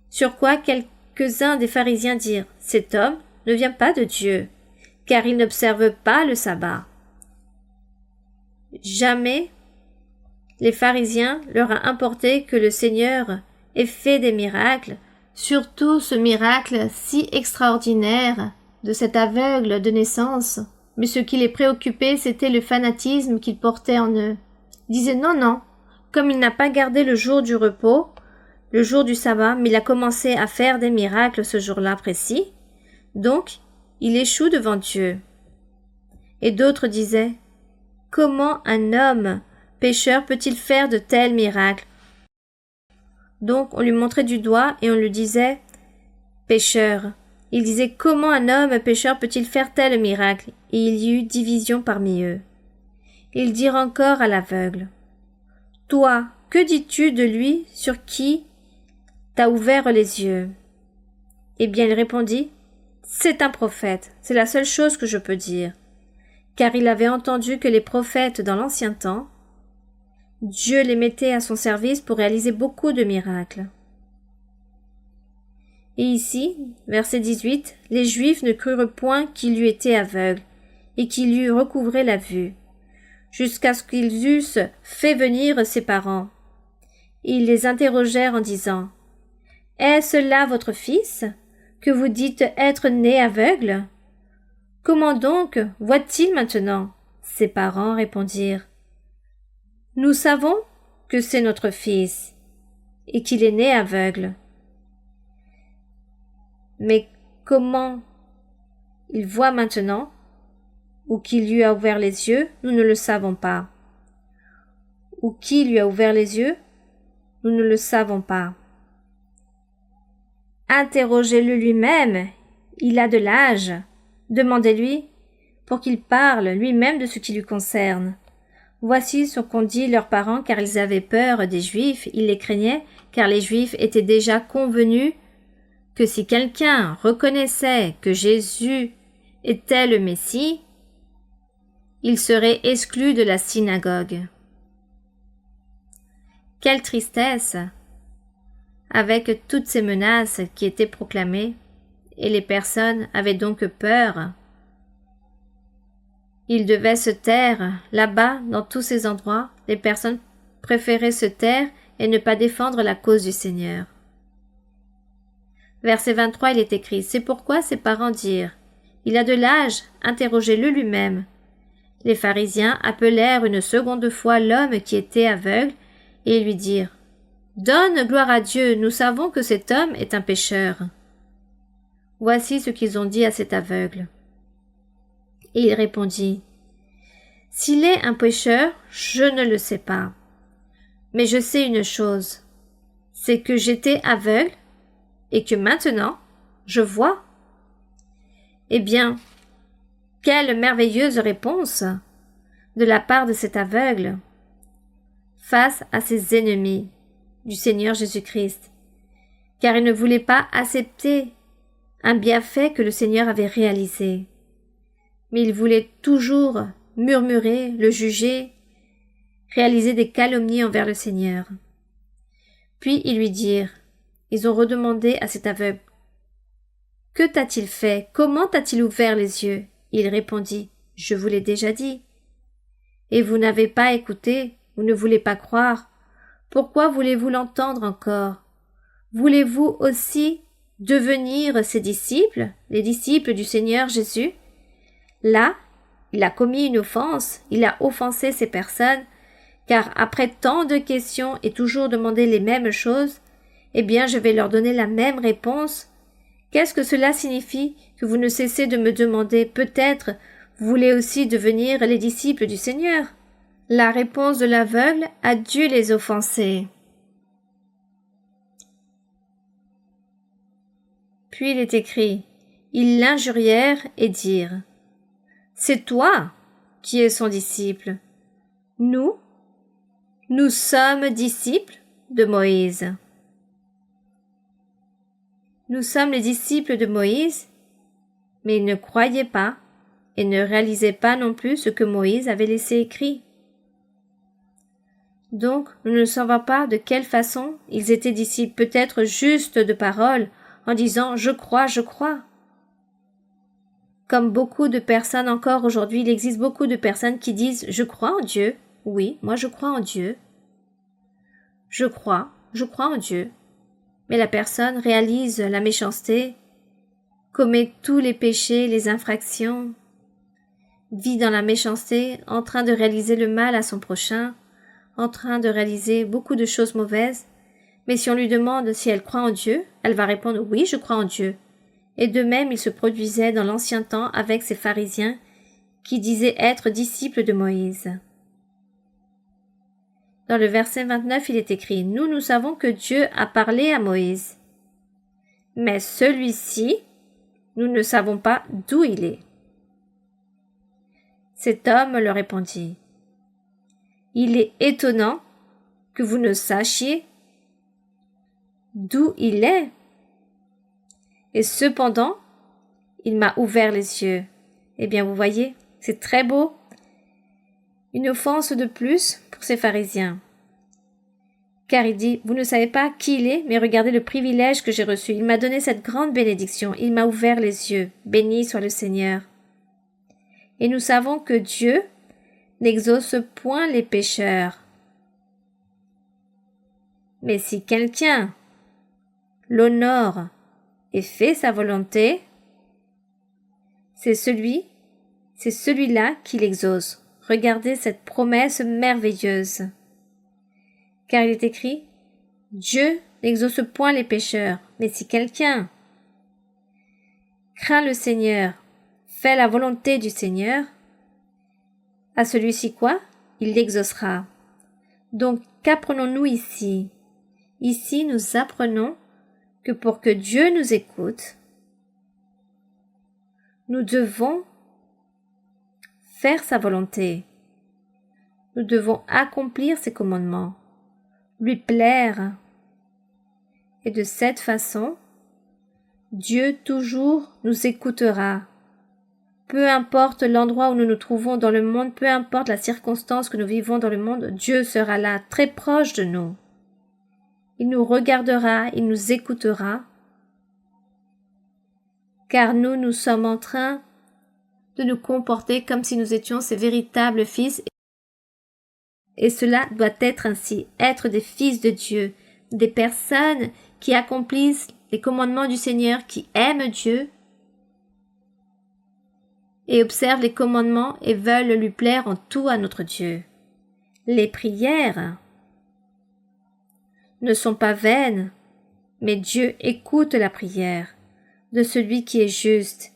Sur quoi quelques-uns des pharisiens dirent, « Cet homme ne vient pas de Dieu, car il n'observe pas le sabbat. » Jamais les pharisiens leur a importé que le Seigneur ait fait des miracles, surtout ce miracle si extraordinaire de cet aveugle de naissance. Mais ce qui les préoccupait, c'était le fanatisme qu'ils portaient en eux. Ils disaient non, comme il n'a pas gardé le jour du repos, le jour du sabbat, mais il a commencé à faire des miracles ce jour-là précis, donc il échoue devant Dieu. Et d'autres disaient, comment un homme pécheur peut-il faire de tels miracles? Donc on lui montrait du doigt et on lui disait pécheur. Il disait comment un homme pécheur peut-il faire tel miracle? Et il y eut division parmi eux. Ils dirent encore à l'aveugle, toi, que dis-tu de lui sur qui t'a ouvert les yeux? Eh bien il répondit, c'est un prophète, c'est la seule chose que je peux dire. Car il avait entendu que les prophètes dans l'ancien temps, Dieu les mettait à son service pour réaliser beaucoup de miracles. Et ici, verset 18, les Juifs ne crurent point qu'il eût été aveugle, et qu'il eût recouvré la vue, jusqu'à ce qu'ils eussent fait venir ses parents. Et ils les interrogèrent en disant, « Est-ce là votre fils, que vous dites être né aveugle? Comment donc voit-il maintenant? » Ses parents répondirent, « Nous savons que c'est notre fils, et qu'il est né aveugle. Mais comment il voit maintenant, ou qui lui a ouvert les yeux, nous ne le savons pas. Ou qui lui a ouvert les yeux, nous ne le savons pas. Interrogez-le lui-même, il a de l'âge. Demandez-lui pour qu'il parle lui-même de ce qui lui concerne. » Voici ce qu'ont dit leurs parents, car ils avaient peur des Juifs, ils les craignaient, car les Juifs étaient déjà convenus que si quelqu'un reconnaissait que Jésus était le Messie, il serait exclu de la synagogue. Quelle tristesse, avec toutes ces menaces qui étaient proclamées, et les personnes avaient donc peur. Ils devaient se taire. Là-bas, dans tous ces endroits, les personnes préféraient se taire et ne pas défendre la cause du Seigneur. Verset 23, il est écrit, « C'est pourquoi ses parents dirent, « Il a de l'âge, interrogez-le lui-même. » Les pharisiens appelèrent une seconde fois l'homme qui était aveugle et lui dirent, « Donne gloire à Dieu, nous savons que cet homme est un pécheur. » Voici ce qu'ils ont dit à cet aveugle. Et il répondit, « S'il est un pécheur, je ne le sais pas. Mais je sais une chose, c'est que j'étais aveugle et que maintenant je vois. » Eh bien, quelle merveilleuse réponse de la part de cet aveugle face à ses ennemis du Seigneur Jésus-Christ, car il ne voulait pas accepter un bienfait que le Seigneur avait réalisé. Mais il voulait toujours murmurer, le juger, réaliser des calomnies envers le Seigneur. Puis ils lui dirent, ils ont redemandé à cet aveugle, « Que t'a-t-il fait? Comment t'a-t-il ouvert les yeux ?» Il répondit, « Je vous l'ai déjà dit. » « Et vous n'avez pas écouté, vous ne voulez pas croire. Pourquoi voulez-vous l'entendre encore? Voulez-vous aussi devenir ses disciples, les disciples du Seigneur Jésus? » Là, il a commis une offense, il a offensé ces personnes, car après tant de questions et toujours demander les mêmes choses, eh bien je vais leur donner la même réponse. Qu'est-ce que cela signifie que vous ne cessez de me demander, peut-être, vous voulez aussi devenir les disciples du Seigneur? La réponse de l'aveugle a dû les offenser. Puis il est écrit, ils l'injurièrent et dirent, « C'est toi qui es son disciple. Nous sommes disciples de Moïse. » Nous sommes les disciples de Moïse, mais ils ne croyaient pas et ne réalisaient pas non plus ce que Moïse avait laissé écrit. Donc, nous ne savons pas de quelle façon ils étaient disciples, peut-être juste de parole, en disant « je crois ». Comme beaucoup de personnes encore aujourd'hui, il existe beaucoup de personnes qui disent « je crois en Dieu ». Oui, moi je crois en Dieu. Je crois en Dieu. Mais la personne réalise la méchanceté, commet tous les péchés, les infractions, vit dans la méchanceté, en train de réaliser le mal à son prochain, en train de réaliser beaucoup de choses mauvaises. Mais si on lui demande si elle croit en Dieu, elle va répondre « oui, je crois en Dieu ». Et de même, il se produisait dans l'ancien temps avec ces pharisiens qui disaient être disciples de Moïse. Dans le verset 29, il est écrit « Nous savons que Dieu a parlé à Moïse. Mais celui-ci, nous ne savons pas d'où il est. » Cet homme leur répondit « Il est étonnant que vous ne sachiez d'où il est. Et cependant, il m'a ouvert les yeux. » Eh bien, vous voyez, c'est très beau. Une offense de plus pour ces pharisiens. Car il dit, vous ne savez pas qui il est, mais regardez le privilège que j'ai reçu. Il m'a donné cette grande bénédiction. Il m'a ouvert les yeux. Béni soit le Seigneur. Et nous savons que Dieu n'exauce point les pécheurs. Mais si quelqu'un l'honore et fait sa volonté, c'est celui-là qui l'exauce. Regardez cette promesse merveilleuse. Car il est écrit, Dieu n'exauce point les pécheurs, mais si quelqu'un craint le Seigneur, fait la volonté du Seigneur, à celui-ci quoi? Il l'exaucera. Donc, qu'apprenons-nous ici? Ici, nous apprenons que pour que Dieu nous écoute, nous devons faire sa volonté. Nous devons accomplir ses commandements, lui plaire. Et de cette façon, Dieu toujours nous écoutera. Peu importe l'endroit où nous nous trouvons dans le monde, peu importe la circonstance que nous vivons dans le monde, Dieu sera là, très proche de nous. Il nous regardera, il nous écoutera, car nous sommes en train de nous comporter comme si nous étions ses véritables fils. Et cela doit être ainsi, être des fils de Dieu, des personnes qui accomplissent les commandements du Seigneur, qui aiment Dieu et observent les commandements et veulent lui plaire en tout à notre Dieu. Les prières ne sont pas vaines, mais Dieu écoute la prière de celui qui est juste.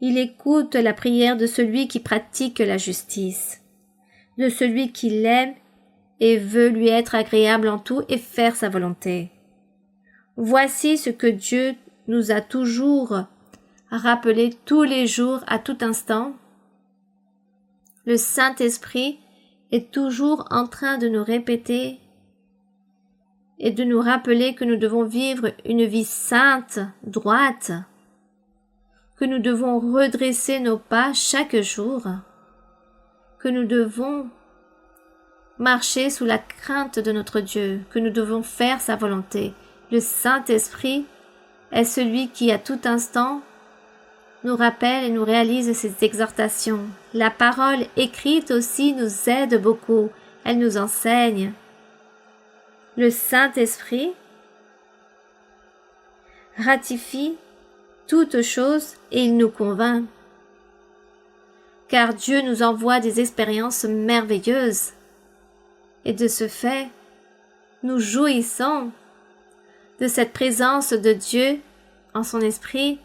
Il écoute la prière de celui qui pratique la justice, de celui qui l'aime et veut lui être agréable en tout et faire sa volonté. Voici ce que Dieu nous a toujours rappelé tous les jours, à tout instant. Le Saint-Esprit est toujours en train de nous répéter et de nous rappeler que nous devons vivre une vie sainte, droite, que nous devons redresser nos pas chaque jour, que nous devons marcher sous la crainte de notre Dieu, que nous devons faire sa volonté. Le Saint-Esprit est celui qui, à tout instant, nous rappelle et nous réalise ces exhortations. La parole écrite aussi nous aide beaucoup, elle nous enseigne. Le Saint-Esprit ratifie toutes choses et il nous convainc. Car Dieu nous envoie des expériences merveilleuses. Et de ce fait, nous jouissons de cette présence de Dieu en son esprit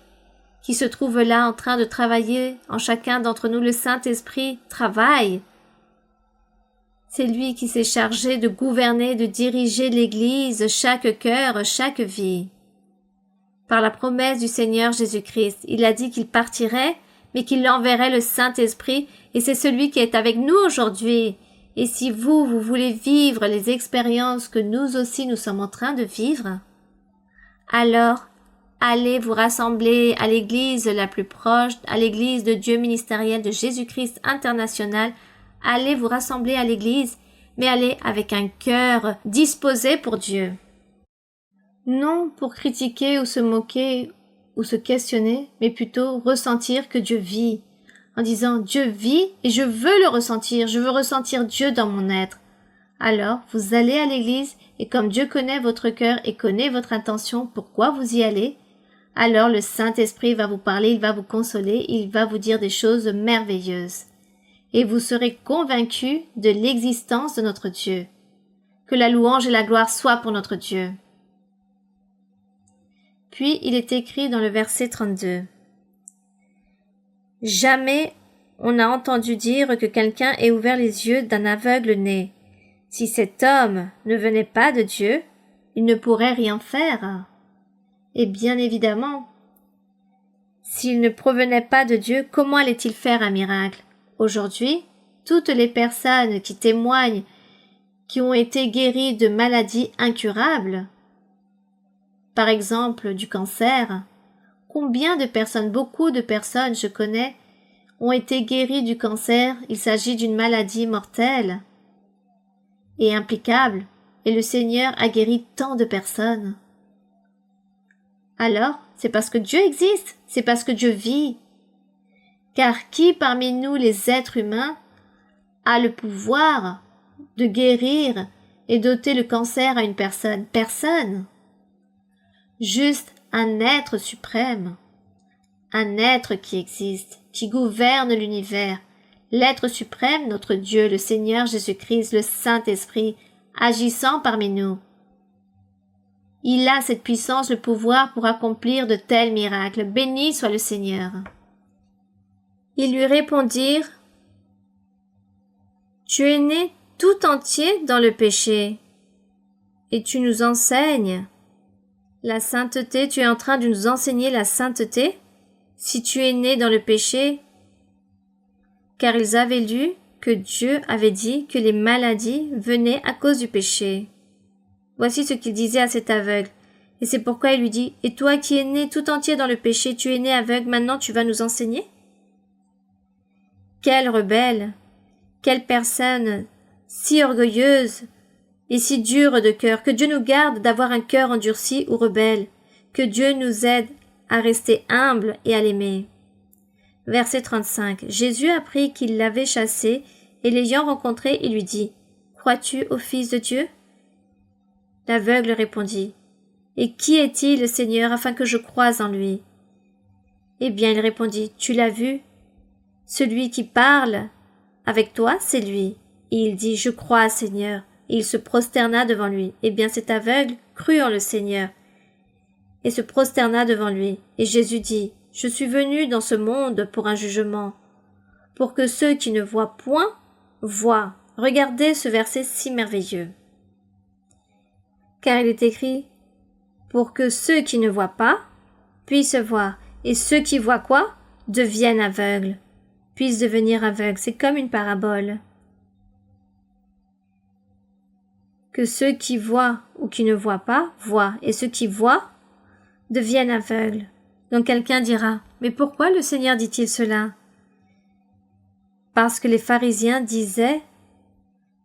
qui se trouve là en train de travailler en chacun d'entre nous. Le Saint-Esprit travaille. C'est lui qui s'est chargé de gouverner, de diriger l'Église, chaque cœur, chaque vie. Par la promesse du Seigneur Jésus-Christ, il a dit qu'il partirait, mais qu'il enverrait le Saint-Esprit, et c'est celui qui est avec nous aujourd'hui. Et si vous voulez vivre les expériences que nous aussi nous sommes en train de vivre, alors allez vous rassembler à l'église la plus proche, à l'église de Dieu ministérielle de Jésus-Christ international. Allez vous rassembler à l'église, mais allez avec un cœur disposé pour Dieu. Non pour critiquer ou se moquer ou se questionner, mais plutôt ressentir que Dieu vit, en disant Dieu vit et je veux le ressentir, je veux ressentir Dieu dans mon être. Alors, vous allez à l'église et comme Dieu connaît votre cœur et connaît votre intention, pourquoi vous y allez, alors le Saint-Esprit va vous parler, il va vous consoler, il va vous dire des choses merveilleuses. Et vous serez convaincus de l'existence de notre Dieu. Que la louange et la gloire soient pour notre Dieu. Puis il est écrit dans le verset 32. Jamais on n'a entendu dire que quelqu'un ait ouvert les yeux d'un aveugle-né. Si cet homme ne venait pas de Dieu, il ne pourrait rien faire. Et bien évidemment, s'il ne provenait pas de Dieu, comment allait-il faire un miracle? Aujourd'hui, toutes les personnes qui témoignent, qui ont été guéries de maladies incurables, par exemple du cancer, combien de personnes, beaucoup de personnes, je connais, ont été guéries du cancer, il s'agit d'une maladie mortelle et implicable, et le Seigneur a guéri tant de personnes. Alors, c'est parce que Dieu existe, c'est parce que Dieu vit. Car qui parmi nous, les êtres humains, a le pouvoir de guérir et d'ôter le cancer à une personne? Personne. Juste un être suprême, un être qui existe, qui gouverne l'univers, l'être suprême, notre Dieu, le Seigneur Jésus-Christ, le Saint-Esprit, agissant parmi nous. Il a cette puissance, le pouvoir pour accomplir de tels miracles. Béni soit le Seigneur. Ils lui répondirent, « Tu es né tout entier dans le péché, et tu nous enseignes la sainteté, tu es en train de nous enseigner la sainteté, si tu es né dans le péché. » Car ils avaient lu que Dieu avait dit que les maladies venaient à cause du péché. Voici ce qu'il disait à cet aveugle. Et c'est pourquoi il lui dit, « Et toi qui es né tout entier dans le péché, tu es né aveugle, maintenant tu vas nous enseigner ?» Quel rebelle, quelle personne si orgueilleuse et si dure de cœur, que Dieu nous garde d'avoir un cœur endurci ou rebelle, que Dieu nous aide à rester humble et à l'aimer. Verset 35. Jésus apprit qu'il l'avait chassé, et l'ayant rencontré, il lui dit, « Crois-tu au Fils de Dieu ?» L'aveugle répondit, « Et qui est-il, Seigneur, afin que je croie en lui ?» Eh bien, il répondit, « Tu l'as vu? Celui qui parle avec toi, c'est lui. » Et il dit, « Je crois, Seigneur. » Et il se prosterna devant lui. Eh bien, cet aveugle crut en le Seigneur et se prosterna devant lui. Et Jésus dit, « Je suis venu dans ce monde pour un jugement, pour que ceux qui ne voient point voient. » Regardez ce verset si merveilleux. Car il est écrit, pour que ceux qui ne voient pas puissent voir, et ceux qui voient quoi? Deviennent aveugles, puissent devenir aveugles. C'est comme une parabole. Que ceux qui voient ou qui ne voient pas voient, et ceux qui voient deviennent aveugles. Donc quelqu'un dira, mais pourquoi le Seigneur dit-il cela? Parce que les pharisiens disaient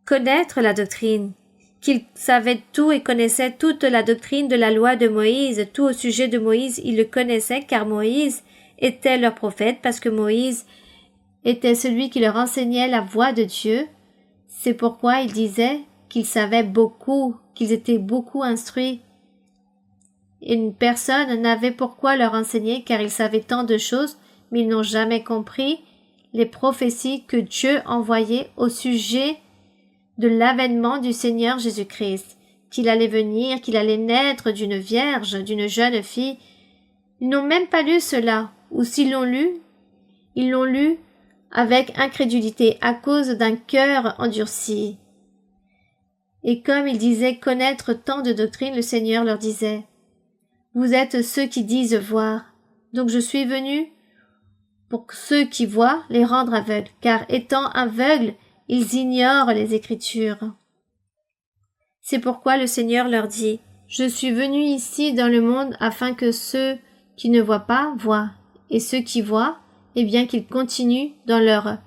connaître la doctrine, qu'ils savaient tout et connaissaient toute la doctrine de la loi de Moïse, tout au sujet de Moïse, ils le connaissaient car Moïse était leur prophète, parce que Moïse était celui qui leur enseignait la voie de Dieu. C'est pourquoi ils disaient qu'ils savaient beaucoup, qu'ils étaient beaucoup instruits. Une personne n'avait pourquoi leur enseigner car ils savaient tant de choses, mais ils n'ont jamais compris les prophéties que Dieu envoyait au sujet de l'avènement du Seigneur Jésus-Christ, qu'il allait venir, qu'il allait naître d'une vierge, d'une jeune fille. Ils n'ont même pas lu cela, ou s'ils l'ont lu, ils l'ont lu avec incrédulité à cause d'un cœur endurci. Et comme ils disaient connaître tant de doctrines, le Seigneur leur disait « Vous êtes ceux qui disent voir, donc je suis venu pour que ceux qui voient les rendre aveugles, car étant aveugles, ils ignorent les Écritures. » C'est pourquoi le Seigneur leur dit « Je suis venu ici dans le monde afin que ceux qui ne voient pas voient, et ceux qui voient, eh bien qu'ils continuent dans leur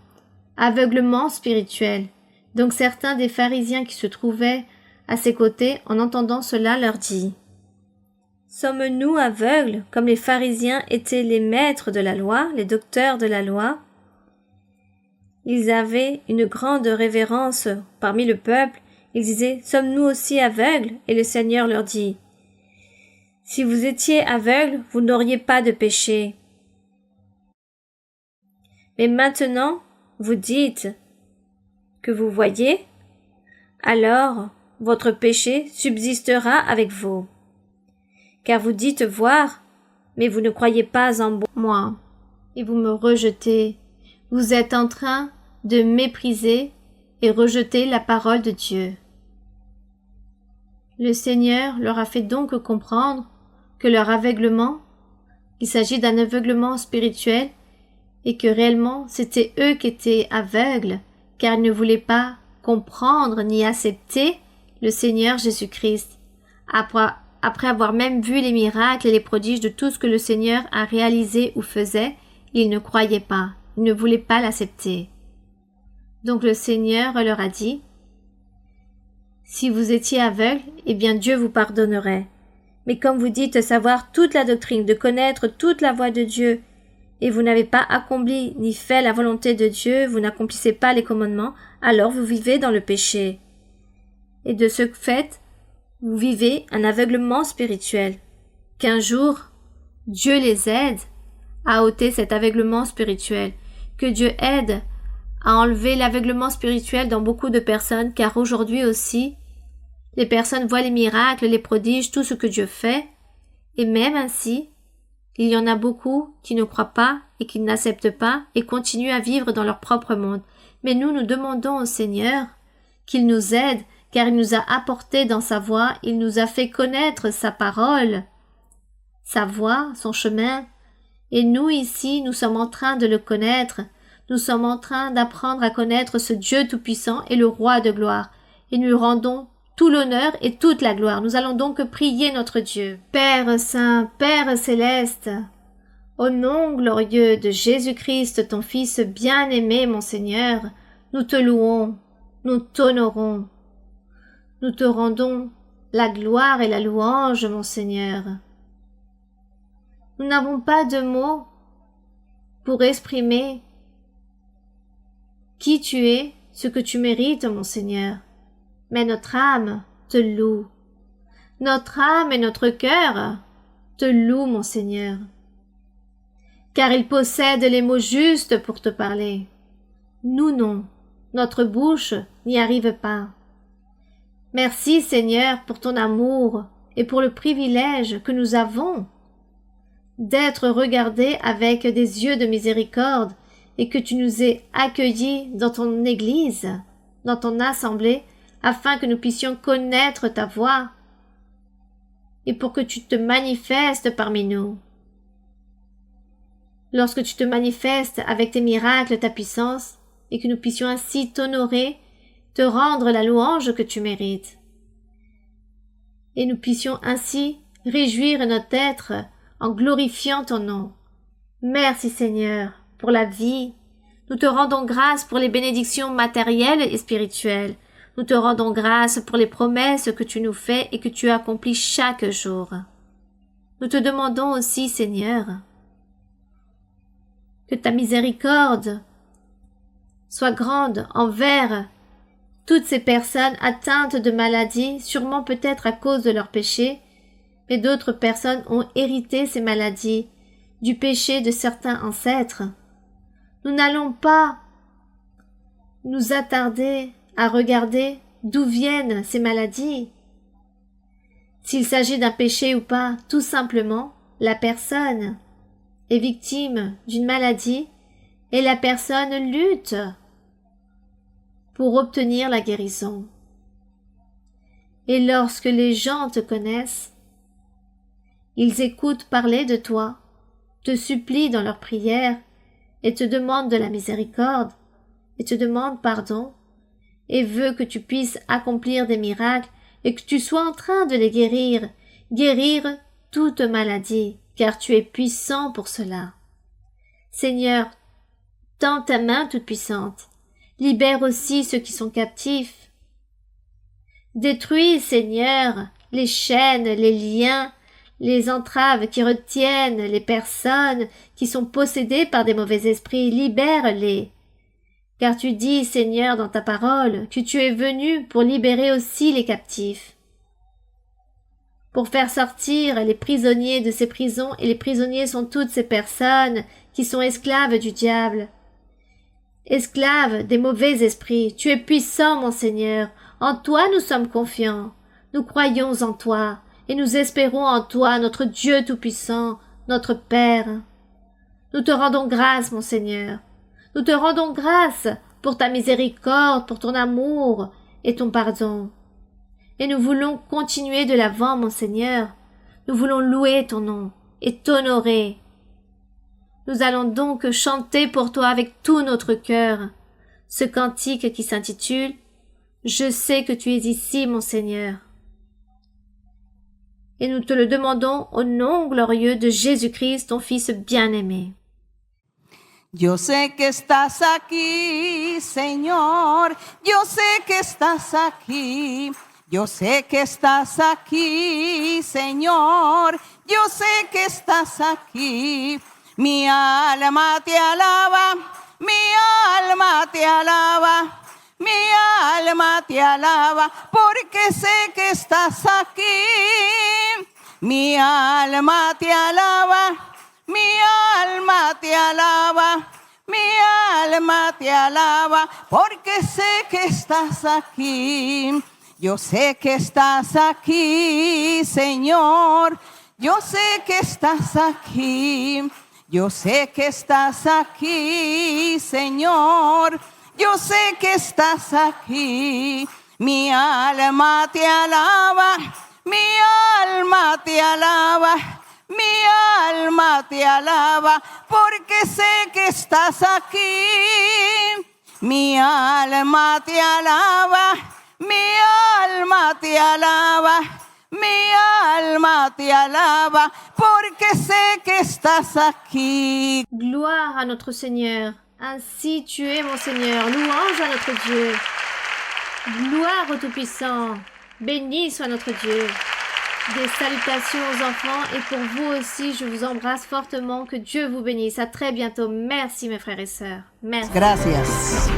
aveuglement spirituel. » Donc certains des pharisiens qui se trouvaient à ses côtés, en entendant cela, leur dit « Sommes-nous aveugles, comme les pharisiens étaient les maîtres de la loi, les docteurs de la loi ?» Ils avaient une grande révérence parmi le peuple. Ils disaient « Sommes-nous aussi aveugles ?» Et le Seigneur leur dit « Si vous étiez aveugles, vous n'auriez pas de péché. Mais maintenant, vous dites que vous voyez, alors votre péché subsistera avec vous. Car vous dites voir, mais vous ne croyez pas en moi, et vous me rejetez. Vous êtes en train de mépriser et rejeter la parole de Dieu. » Le Seigneur leur a fait donc comprendre que leur aveuglement, il s'agit d'un aveuglement spirituel, et que réellement c'était eux qui étaient aveugles, car ils ne voulaient pas comprendre ni accepter le Seigneur Jésus-Christ. Après avoir même vu les miracles et les prodiges de tout ce que le Seigneur a réalisé ou faisait, ils ne croyaient pas, ils ne voulaient pas l'accepter. Donc le Seigneur leur a dit « Si vous étiez aveugles, eh bien Dieu vous pardonnerait. Mais comme vous dites savoir toute la doctrine, de connaître toute la voie de Dieu, et vous n'avez pas accompli ni fait la volonté de Dieu, vous n'accomplissez pas les commandements, alors vous vivez dans le péché. Et de ce fait, vous vivez un aveuglement spirituel. Qu'un jour, Dieu les aide à ôter cet aveuglement spirituel, que Dieu aide à enlever l'aveuglement spirituel dans beaucoup de personnes, car aujourd'hui aussi, les personnes voient les miracles, les prodiges, tout ce que Dieu fait, et même ainsi, il y en a beaucoup qui ne croient pas et qui n'acceptent pas et continuent à vivre dans leur propre monde. Mais nous demandons au Seigneur qu'il nous aide, car il nous a apporté dans sa voie, il nous a fait connaître sa parole, sa voie, son chemin. Et nous ici, nous sommes en train de le connaître. Nous sommes en train d'apprendre à connaître ce Dieu tout-puissant et le Roi de gloire. Et nous lui rendons tout l'honneur et toute la gloire. Nous allons donc prier notre Dieu. Père saint, Père céleste, au nom glorieux de Jésus-Christ, ton Fils bien-aimé, mon Seigneur, nous te louons, nous t'honorons. Nous te rendons la gloire et la louange, mon Seigneur. Nous n'avons pas de mots pour exprimer qui tu es, ce que tu mérites, mon Seigneur. Mais notre âme te loue. Notre âme et notre cœur te louent, mon Seigneur. Car il possède les mots justes pour te parler. Nous non, notre bouche n'y arrive pas. Merci, Seigneur, pour ton amour et pour le privilège que nous avons d'être regardés avec des yeux de miséricorde et que tu nous aies accueillis dans ton Église, dans ton assemblée, afin que nous puissions connaître ta voix et pour que tu te manifestes parmi nous. Lorsque tu te manifestes avec tes miracles, ta puissance, et que nous puissions ainsi t'honorer, te rendre la louange que tu mérites. Et nous puissions ainsi réjouir notre être en glorifiant ton nom. Merci Seigneur pour la vie. Nous te rendons grâce pour les bénédictions matérielles et spirituelles. Nous te rendons grâce pour les promesses que tu nous fais et que tu accomplis chaque jour. Nous te demandons aussi, Seigneur, que ta miséricorde soit grande envers toutes ces personnes atteintes de maladies, sûrement peut-être à cause de leurs péchés, mais d'autres personnes ont hérité ces maladies du péché de certains ancêtres. Nous n'allons pas nous attarder à regarder d'où viennent ces maladies. S'il s'agit d'un péché ou pas, tout simplement, la personne est victime d'une maladie et la personne lutte pour obtenir la guérison. Et lorsque les gens te connaissent, ils écoutent parler de toi, te supplient dans leurs prières et te demandent de la miséricorde et te demandent pardon et veulent que tu puisses accomplir des miracles et que tu sois en train de les guérir toute maladie, car tu es puissant pour cela. Seigneur, tends ta main toute puissante, libère aussi ceux qui sont captifs. Détruis, Seigneur, les chaînes, les liens, les entraves qui retiennent les personnes qui sont possédées par des mauvais esprits, libère-les. Car tu dis, Seigneur, dans ta parole, que tu es venu pour libérer aussi les captifs, pour faire sortir les prisonniers de ces prisons, et les prisonniers sont toutes ces personnes qui sont esclaves du diable, esclaves des mauvais esprits. Tu es puissant, mon Seigneur, en toi nous sommes confiants, nous croyons en toi, et nous espérons en toi, notre Dieu tout-puissant, notre Père. Nous te rendons grâce, mon Seigneur. Nous te rendons grâce pour ta miséricorde, pour ton amour et ton pardon. Et nous voulons continuer de l'avant, mon Seigneur. Nous voulons louer ton nom et t'honorer. Nous allons donc chanter pour toi avec tout notre cœur ce cantique qui s'intitule « Je sais que tu es ici, mon Seigneur ». Et nous te le demandons au nom glorieux de Jésus-Christ, ton Fils bien-aimé. Yo sé que estás aquí, Señor, yo sé que estás aquí, yo sé que estás aquí, Señor, yo sé que estás aquí. Mi alma te alaba, mi alma te alaba, mi alma te alaba, porque sé que estás aquí. Mi alma te alaba. Mi alma te alaba, mi alma te alaba, porque sé que estás aquí. Yo sé que estás aquí, Señor. Yo sé que estás aquí. Yo sé que estás aquí, Señor. Yo sé que estás aquí. Mi alma te alaba, mi alma te alaba. Mi alma te alaba, porque sé que estás aquí. Mi alma te alaba, mi alma te alaba, mi alma te alaba, porque sé que estás aquí. Gloire à notre Seigneur. Ainsi tu es, mon Seigneur. Louange à notre Dieu. Gloire au Tout-Puissant. Béni soit notre Dieu. Des salutations aux enfants et pour vous aussi, je vous embrasse fortement. Que Dieu vous bénisse. À très bientôt. Merci mes frères et sœurs. Merci. Gracias.